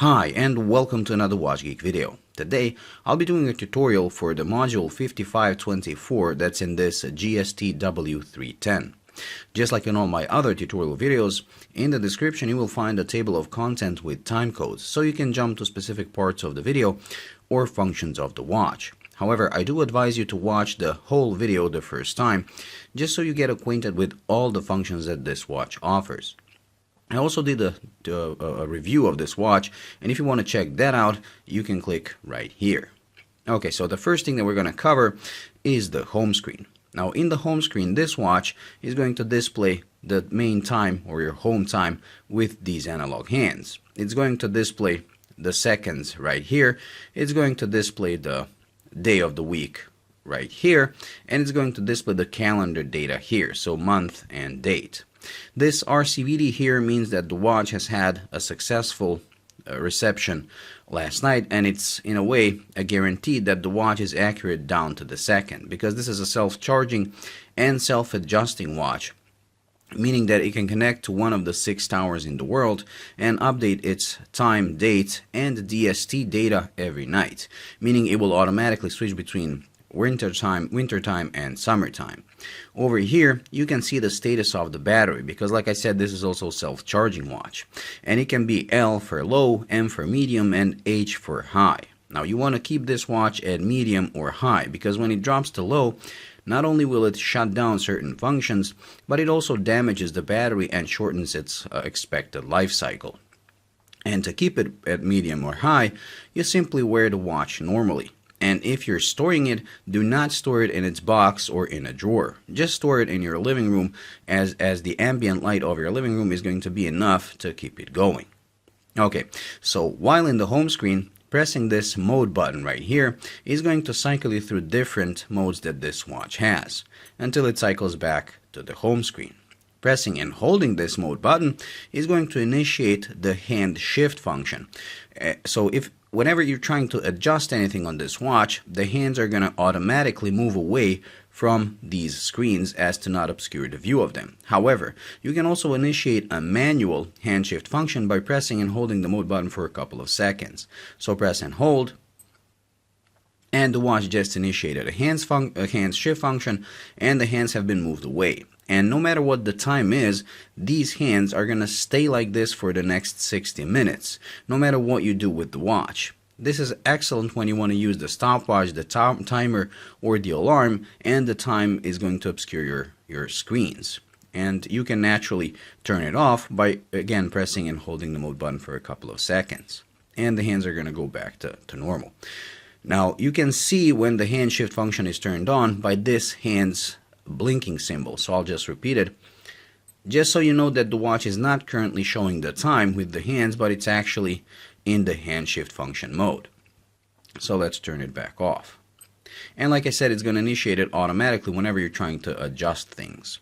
Hi and welcome to another Watch Geek video. Today I'll be doing a tutorial for the module 5524 that's in this GST-W310. Just like in all my other tutorial videos, in the description you will find a table of content with time codes so you can jump to specific parts of the video or functions of the watch. However, I do advise you to watch the whole video the first time just so you get acquainted with all the functions that this watch offers. I also did a review of this watch, and if you want to check that out, you can click right here. Okay, so the first thing that we're going to cover is the home screen. Now, in the home screen, this watch is going to display the main time or your home time with these analog hands. It's going to display the seconds right here. It's going to display the day of the week right here, and it's going to display the calendar data here, so month and date. This RCVD here means that the watch has had a successful reception last night, and it's in a way a guarantee that the watch is accurate down to the second, because this is a self-charging and self-adjusting watch, meaning that it can connect to one of the 6 towers in the world and update its time, date, and DST data every night, meaning it will automatically switch between wintertime and summertime. Over here you can see the status of the battery, because like I said, this is also a self-charging watch, and it can be L for low, M for medium, and H for high. Now you want to keep this watch at medium or high, because when it drops to low, not only will it shut down certain functions, but it also damages the battery and shortens its expected life cycle. And to keep it at medium or high, you simply wear the watch normally. And if you're storing it, do not store it in its box or in a drawer. Just store it in your living room, as the ambient light of your living room is going to be enough to keep it going. Okay, so while in the home screen, pressing this mode button right here is going to cycle you through different modes that this watch has until it cycles back to the home screen. Pressing and holding this mode button is going to initiate the hand shift function. So whenever you're trying to adjust anything on this watch, the hands are going to automatically move away from these screens as to not obscure the view of them. However, you can also initiate a manual hand shift function by pressing and holding the mode button for a couple of seconds. So press and hold, and the watch just initiated a hands shift function, and the hands have been moved away. And no matter what the time is, these hands are going to stay like this for the next 60 minutes, no matter what you do with the watch. This is excellent when you want to use the stopwatch, the timer, or the alarm, and the time is going to obscure your screens. And you can naturally turn it off by, again, pressing and holding the mode button for a couple of seconds. And the hands are going to go back to normal. Now, you can see when the hand shift function is turned on by this hand's blinking symbol. So I'll just repeat it, just so you know that the watch is not currently showing the time with the hands, but it's actually in the hand shift function mode. So let's turn it back off. And like I said, it's going to initiate it automatically whenever you're trying to adjust things.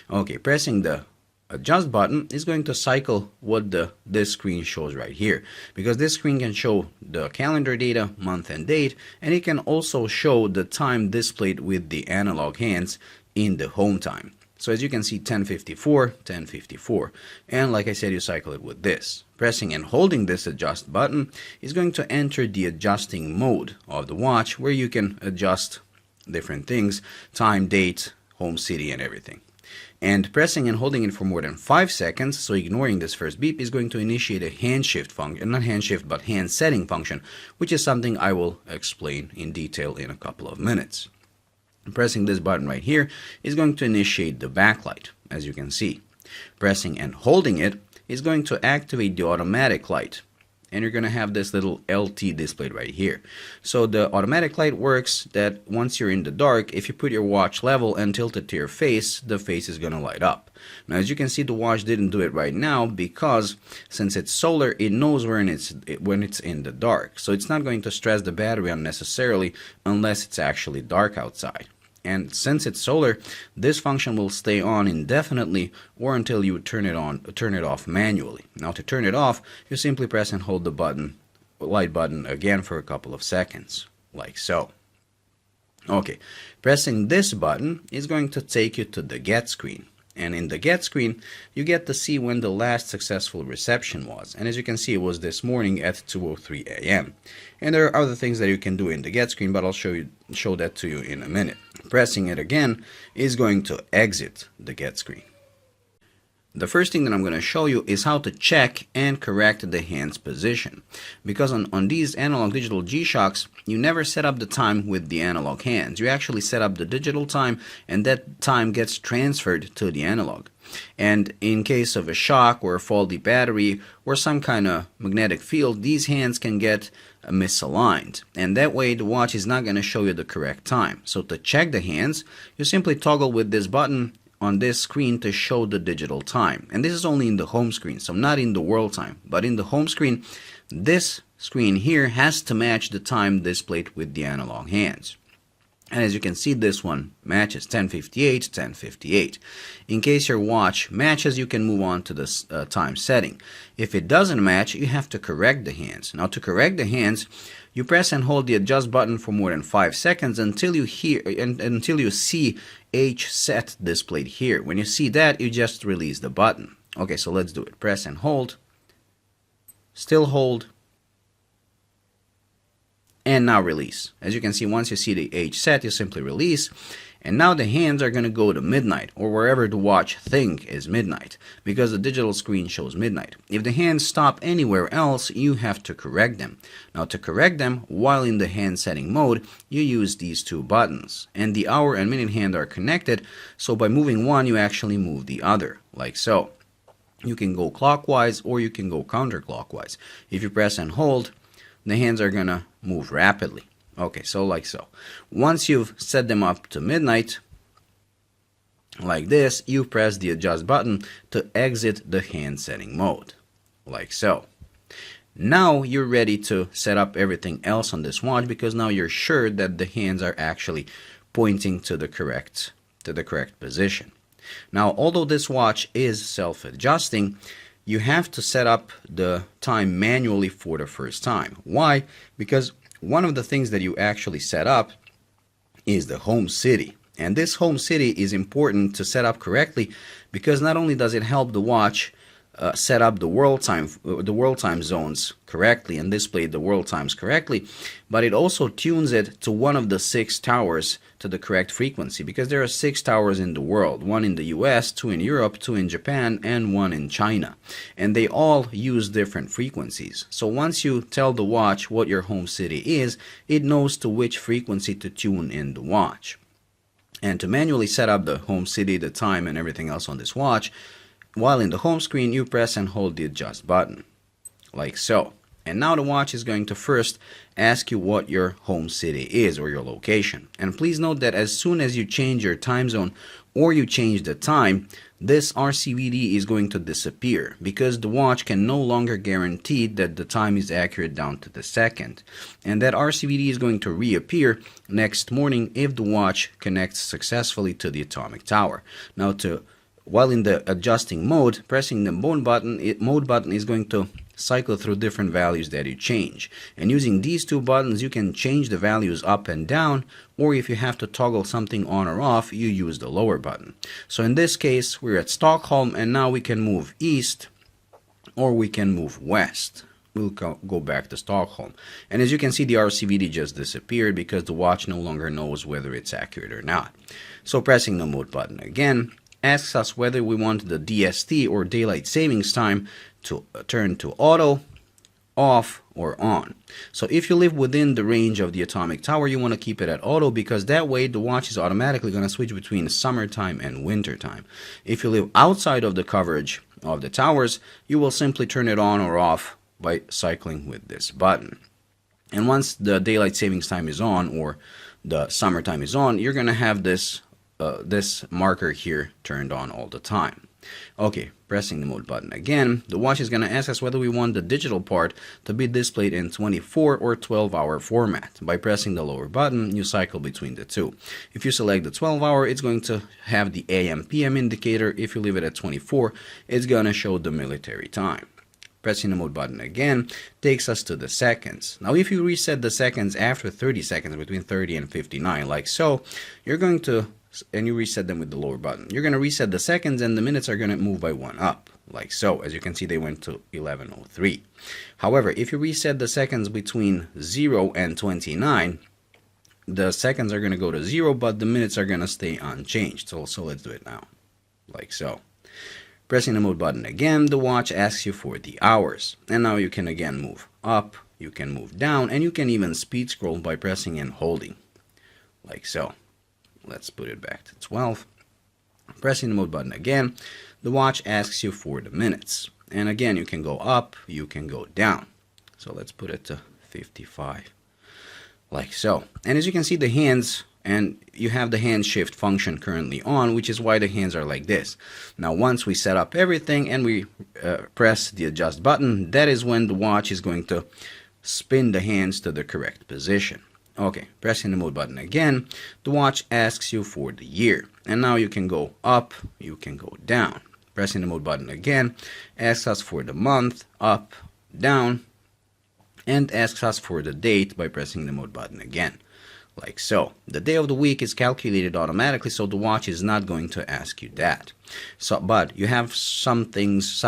Okay, pressing the adjust button is going to cycle what this screen shows right here, because this screen can show the calendar data, month and date, and it can also show the time displayed with the analog hands in the home time. So as you can see, 10:54, 10:54, and like I said, you cycle it with this. Pressing and holding this adjust button is going to enter the adjusting mode of the watch, where you can adjust different things, time, date, home city, and everything. And pressing and holding it for more than 5 seconds, so ignoring this first beep, is going to initiate a hand shift function, not hand shift, but hand setting function, which is something I will explain in detail in a couple of minutes. Pressing this button right here is going to initiate the backlight, as you can see. Pressing and holding it is going to activate the automatic light, and you're going to have this little LT displayed right here. So the automatic light works that once you're in the dark, if you put your watch level and tilt it to your face, the face is going to light up. Now, as you can see, the watch didn't do it right now because since it's solar, it knows when it's in the dark. So it's not going to stress the battery unnecessarily unless it's actually dark outside. And since it's solar, this function will stay on indefinitely or until you turn it off manually. Now, to turn it off, you simply press and hold the light button again for a couple of seconds, like so. Okay, pressing this button is going to take you to the get screen. And in the get screen, you get to see when the last successful reception was. And as you can see, it was this morning at 2:03 a.m. And there are other things that you can do in the get screen, but I'll show that to you in a minute. Pressing it again is going to exit the get screen. The first thing that I'm going to show you is how to check and correct the hand's position. Because on these analog digital G-Shocks, you never set up the time with the analog hands. You actually set up the digital time, and that time gets transferred to the analog. And in case of a shock or a faulty battery or some kind of magnetic field, these hands can get misaligned. And that way the watch is not going to show you the correct time. So to check the hands, you simply toggle with this button on this screen to show the digital time. And this is only in the home screen, so not in the world time. But in the home screen, this screen here has to match the time displayed with the analog hands. And as you can see, this one matches 10:58, 10:58. In case your watch matches, you can move on to this time setting. If it doesn't match, you have to correct the hands. Now to correct the hands, you press and hold the adjust button for more than 5 seconds until you see H set displayed here. When you see that, you just release the button. Okay, so let's do it. Press and hold, still hold, and now release. As you can see, once you see the H set, you simply release. And now the hands are going to go to midnight, or wherever the watch thinks is midnight, because the digital screen shows midnight. If the hands stop anywhere else, you have to correct them. Now to correct them, while in the hand setting mode, you use these two buttons. And the hour and minute hand are connected, so by moving one, you actually move the other, like so. You can go clockwise or you can go counterclockwise. If you press and hold, the hands are going to move rapidly. Okay, so like so. Once you've set them up to midnight, like this, you press the adjust button to exit the hand setting mode, like so. Now you're ready to set up everything else on this watch, because now you're sure that the hands are actually pointing to the correct position. Now, although this watch is self-adjusting, you have to set up the time manually for the first time. Why? Because one of the things that you actually set up is the home city. And this home city is important to set up correctly, because not only does it help the watch set up the world time zones correctly and display the world times correctly, but it also tunes it to one of the 6 towers to the correct frequency, because there are 6 towers in the world, 1 in the US, 2 in Europe, 2 in Japan, and 1 in China, and they all use different frequencies. So once you tell the watch what your home city is, it knows to which frequency to tune in the watch. And to manually set up the home city, the time, and everything else on this watch, while in the home screen, you press and hold the adjust button, like so. And now the watch is going to first ask you what your home city is, or your location. And please note that as soon as you change your time zone or you change the time, this RCVD is going to disappear, because the watch can no longer guarantee that the time is accurate down to the second. And that RCVD is going to reappear next morning if the watch connects successfully to the atomic tower. Now while in the adjusting mode, pressing the mode button is going to cycle through different values that you change. And using these two buttons, you can change the values up and down, or if you have to toggle something on or off, you use the lower button. So in this case, we're at Stockholm, and now we can move east or we can move west. We'll go back to Stockholm. And as you can see, the RCVD just disappeared because the watch no longer knows whether it's accurate or not. So pressing the mode button again asks us whether we want the DST, or daylight savings time, to turn to auto, off, or on. So if you live within the range of the atomic tower, you want to keep it at auto, because that way the watch is automatically going to switch between summertime and winter time. If you live outside of the coverage of the towers, you will simply turn it on or off by cycling with this button. And once the daylight savings time is on, or the summertime is on, you're going to have this marker here turned on all the time. Okay, pressing the mode button again, the watch is going to ask us whether we want the digital part to be displayed in 24 or 12-hour format. By pressing the lower button, you cycle between the two. If you select the 12-hour, it's going to have the AM/PM indicator. If you leave it at 24, it's going to show the military time. Pressing the mode button again takes us to the seconds. Now if you reset the seconds after 30 seconds, between 30 and 59, like so, you're going to and you reset them with the lower button. You're going to reset the seconds, and the minutes are going to move by 1 up, like so. As you can see, they went to 11:03. However, if you reset the seconds between 0 and 29, the seconds are going to go to 0, but the minutes are going to stay unchanged. So let's do it now, like so. Pressing the mode button again, the watch asks you for the hours. And now you can again move up, you can move down, and you can even speed scroll by pressing and holding, like so. Let's put it back to 12. Pressing the mode button again, the watch asks you for the minutes. And again, you can go up, you can go down. So let's put it to 55, like so. And as you can see, the hands, and you have the hand shift function currently on, which is why the hands are like this. Now once we set up everything and we press the adjust button, that is when the watch is going to spin the hands to the correct position. Okay, pressing the mode button again, the watch asks you for the year. And now you can go up, you can go down. Pressing the mode button again, asks us for the month, up, down, and asks us for the date by pressing the mode button again, like so. The day of the week is calculated automatically, so the watch is not going to ask you that. But you have some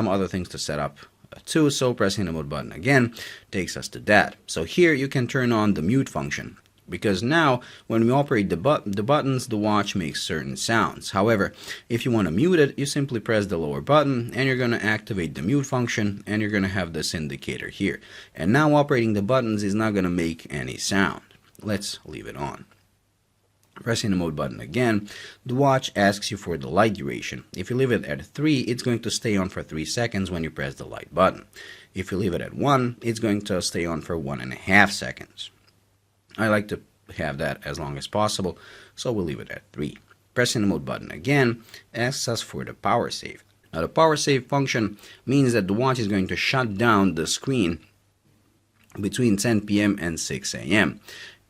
other things to set up too, so pressing the mode button again takes us to that. So here you can turn on the mute function, because now when we operate the buttons, the watch makes certain sounds. However, if you want to mute it, you simply press the lower button and you're going to activate the mute function, and you're going to have this indicator here. And now operating the buttons is not going to make any sound. Let's leave it on. Pressing the mode button again, the watch asks you for the light duration. If you leave it at 3, it's going to stay on for 3 seconds when you press the light button. If you leave it at 1, it's going to stay on for 1.5 seconds. I like to have that as long as possible, so we'll leave it at 3. Pressing the mode button again asks us for the power save. Now the power save function means that the watch is going to shut down the screen between 10 p.m. and 6 a.m.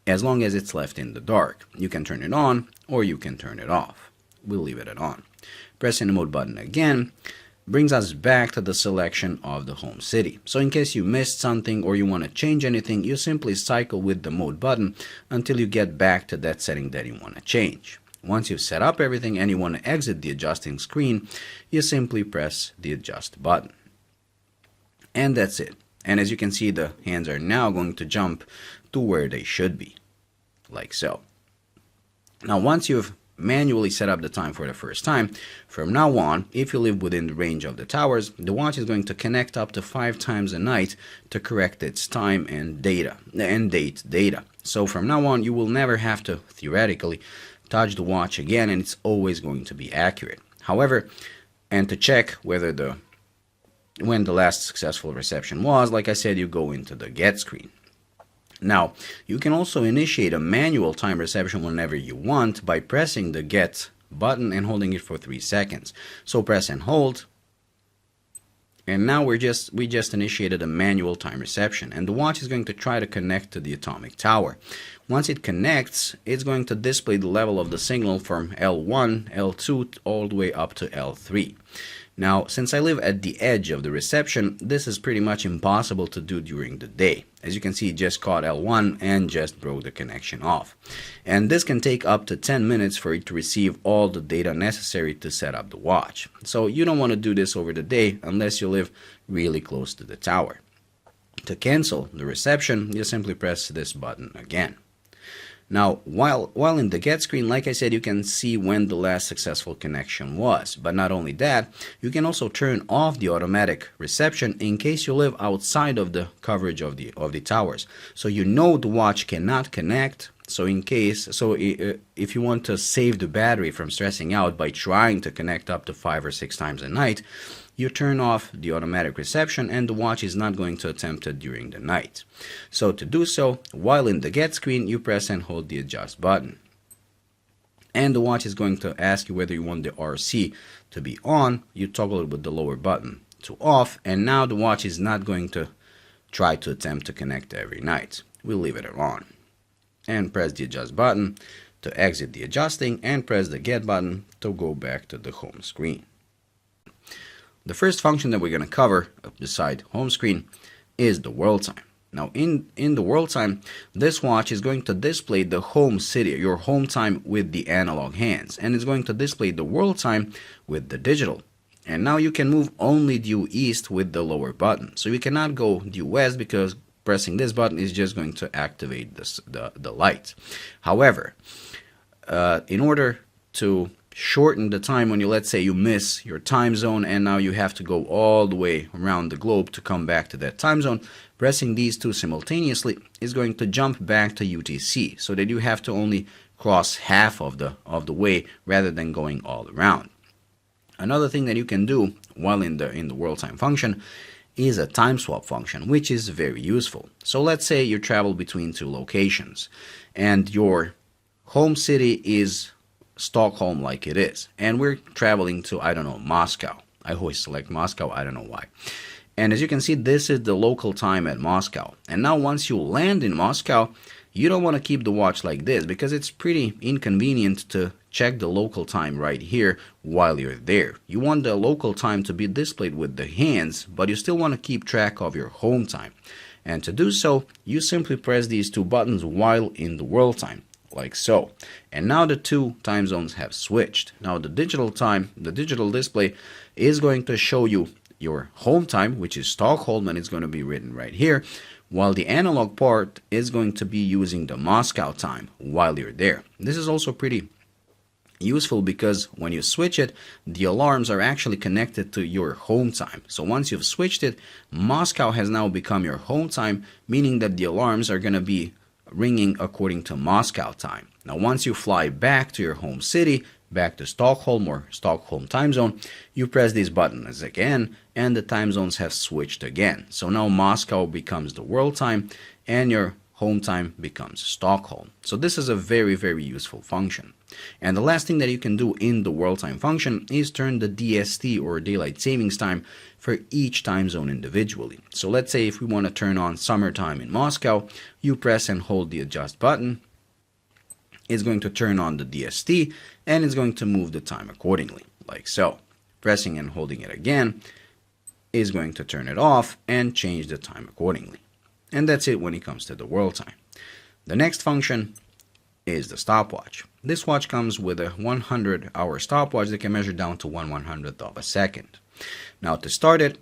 as long as it's left in the dark. You can turn it on or you can turn it off. We'll leave it at on. Pressing the mode button again brings us back to the selection of the home city. So in case you missed something or you want to change anything, you simply cycle with the mode button until you get back to that setting that you want to change. Once you've set up everything and you want to exit the adjusting screen, you simply press the adjust button. And that's it. And as you can see, the hands are now going to jump to where they should be, like so. Now once you've manually set up the time for the first time, from now on, if you live within the range of the towers, the watch is going to connect up to 5 times a night to correct its time and date data. So from now on, you will never have to theoretically touch the watch again, and it's always going to be accurate. However, and to check whether when the last successful reception was, like I said, you go into the get screen. Now, you can also initiate a manual time reception whenever you want by pressing the get button and holding it for 3 seconds. So press and hold, and now we just initiated a manual time reception, and the watch is going to try to connect to the atomic tower. Once it connects, it's going to display the level of the signal from L1, L2 all the way up to L3. Now, since I live at the edge of the reception, this is pretty much impossible to do during the day. As you can see, it just caught L1 and just broke the connection off. And this can take up to 10 minutes for it to receive all the data necessary to set up the watch. So you don't want to do this over the day unless you live really close to the tower. To cancel the reception, you simply press this button again. Now, while in the get screen, like I said, you can see when the last successful connection was. But not only that, you can also turn off the automatic reception in case you live outside of the coverage of the towers. So you know the watch cannot connect. So if you want to save the battery from stressing out by trying to connect up to 5 or 6 times a night, you turn off the automatic reception and the watch is not going to attempt it during the night. So to do so, while in the get screen, you press and hold the adjust button. And the watch is going to ask you whether you want the RC to be on. You toggle it with the lower button to off, and now the watch is not going to try to attempt to connect every night. We'll leave it on. And press the adjust button to exit the adjusting, and press the get button to go back to the home screen. The first function that we're going to cover beside home screen is the world time. Now in the world time, this watch is going to display the home city, your home time with the analog hands, and it's going to display the world time with the digital. And now you can move only due east with the lower button. So you cannot go due west because pressing this button is just going to activate the light. However, in order to shorten the time when you, let's say, you miss your time zone and now you have to go all the way around the globe to come back to that time zone, pressing these two simultaneously is going to jump back to UTC, so that you have to only cross half of the way rather than going all around. Another thing that you can do while in the world time function is a time swap function, which is very useful. So let's say you travel between two locations and your home city is Stockholm, like it is, and we're traveling to, I don't know, Moscow. I always select Moscow, I don't know why. And as you can see, this is the local time at Moscow. And now once you land in Moscow, you don't want to keep the watch like this because it's pretty inconvenient to check the local time right here while you're there. You want the local time to be displayed with the hands, but you still want to keep track of your home time. And to do so, you simply press these two buttons while in the world time, like so. And now the two time zones have switched. Now the digital time, the digital display is going to show you your home time, which is Stockholm, and it's going to be written right here, while the analog part is going to be using the Moscow time while you're there. This is also pretty useful because when you switch it, the alarms are actually connected to your home time. So once you've switched it, Moscow has now become your home time, meaning that the alarms are going to be ringing according to Moscow time. Now once you fly back to your home city, back to Stockholm or Stockholm time zone, you press these buttons again and the time zones have switched again. So now Moscow becomes the world time and your home time becomes Stockholm. So this is a very, very useful function. And the last thing that you can do in the world time function is turn the DST or daylight savings time for each time zone individually. So let's say if we want to turn on summertime in Moscow, you press and hold the adjust button. It's going to turn on the DST and it's going to move the time accordingly, like so. Pressing and holding it again is going to turn it off and change the time accordingly. And that's it when it comes to the world time. The next function is the stopwatch. This watch comes with a 100-hour stopwatch that can measure down to 1/100th of a second. Now to start it,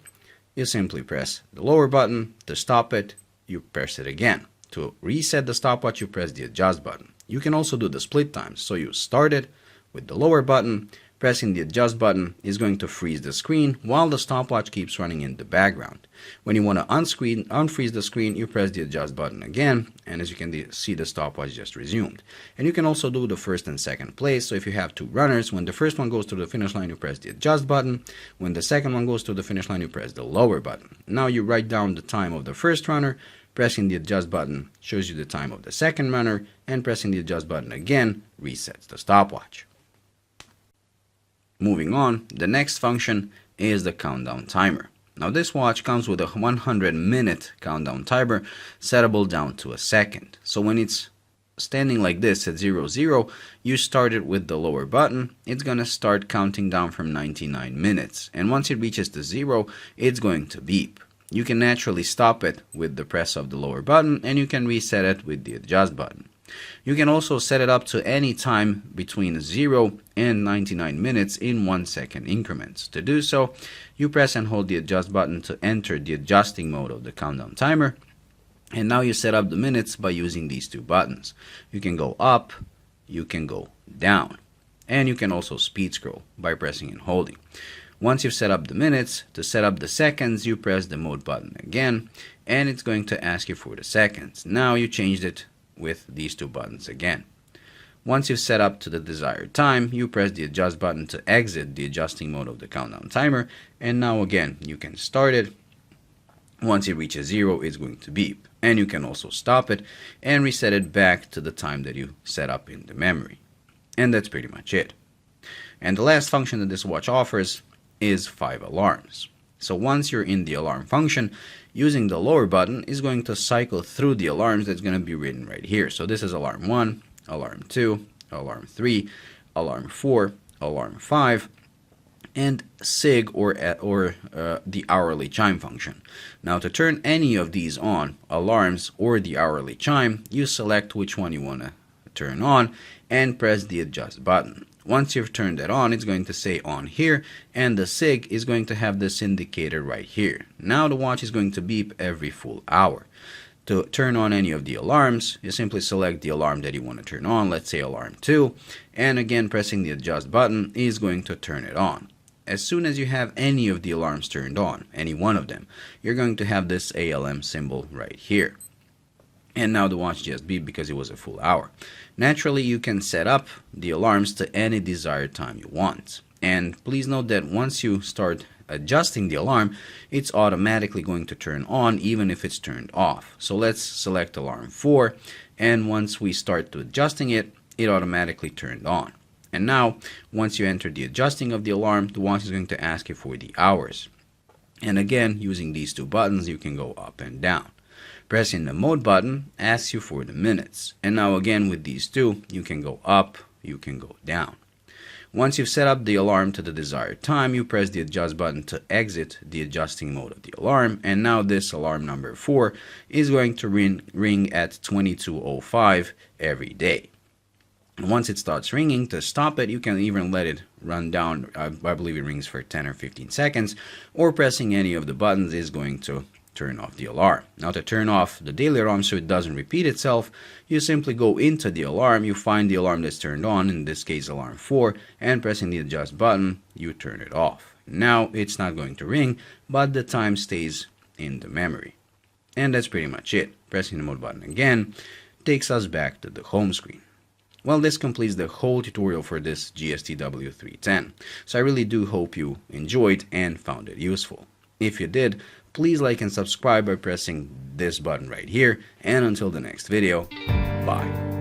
you simply press the lower button. To stop it, you press it again. To reset the stopwatch, you press the adjust button. You can also do the split times. So you start it with the lower button. Pressing the adjust button is going to freeze the screen while the stopwatch keeps running in the background. When you want to unfreeze the screen, you press the adjust button again, and as you can see, the stopwatch just resumed. And you can also do the first and second place. So if you have two runners, when the first one goes to the finish line, you press the adjust button. When the second one goes to the finish line, you press the lower button. Now you write down the time of the first runner. Pressing the adjust button shows you the time of the second runner, and pressing the adjust button again resets the stopwatch. Moving on, the next function is the countdown timer. Now this watch comes with a 100-minute countdown timer settable down to a second. So when it's standing like this at 00, you start it with the lower button. It's going to start counting down from 99 minutes. And once it reaches the 0, it's going to beep. You can naturally stop it with the press of the lower button, and you can reset it with the adjust button. You can also set it up to any time between 0 and 99 minutes in 1 second increments. To do so, you press and hold the adjust button to enter the adjusting mode of the countdown timer. And now you set up the minutes by using these two buttons. You can go up, you can go down, and you can also speed scroll by pressing and holding. Once you've set up the minutes, to set up the seconds, you press the mode button again, and it's going to ask you for the seconds. Now you changed it with these two buttons again. Once you've set up to the desired time, you press the adjust button to exit the adjusting mode of the countdown timer, and now again you can start it. Once it reaches 0, it's going to beep, and you can also stop it and reset it back to the time that you set up in the memory. And that's pretty much it. And the last function that this watch offers is 5 alarms. So once you're in the alarm function, using the lower button is going to cycle through the alarms that's going to be written right here. So this is alarm 1, alarm 2, alarm 3, alarm 4, alarm 5, and sig or the hourly chime function. Now to turn any of these on, alarms or the hourly chime, you select which one you want to turn on and press the adjust button. Once you've turned it on, it's going to say on here, and the sig is going to have this indicator right here. Now the watch is going to beep every full hour. To turn on any of the alarms, you simply select the alarm that you want to turn on, let's say alarm 2, and again pressing the adjust button is going to turn it on. As soon as you have any of the alarms turned on, any one of them, you're going to have this ALM symbol right here. And now the watch just beeped because it was a full hour. Naturally, you can set up the alarms to any desired time you want. And please note that once you start adjusting the alarm, it's automatically going to turn on even if it's turned off. So let's select alarm 4, and once we start to adjusting it, it automatically turned on. And now, once you enter the adjusting of the alarm, the watch is going to ask you for the hours. And again, using these two buttons, you can go up and down. Pressing the mode button asks you for the minutes. And now again, with these two, you can go up, you can go down. Once you've set up the alarm to the desired time, you press the adjust button to exit the adjusting mode of the alarm. And now this alarm number 4 is going to ring at 22:05 every day. Once it starts ringing, to stop it, you can even let it run down. I believe it rings for 10 or 15 seconds, or pressing any of the buttons is going to turn off the alarm. Now to turn off the daily alarm so it doesn't repeat itself, you simply go into the alarm, you find the alarm that's turned on, in this case alarm 4, and pressing the adjust button, you turn it off. Now it's not going to ring, but the time stays in the memory. And that's pretty much it. Pressing the mode button again takes us back to the home screen. Well, this completes the whole tutorial for this GST-W310. So I really do hope you enjoyed and found it useful. If you did, please like and subscribe by pressing this button right here. And until the next video, bye.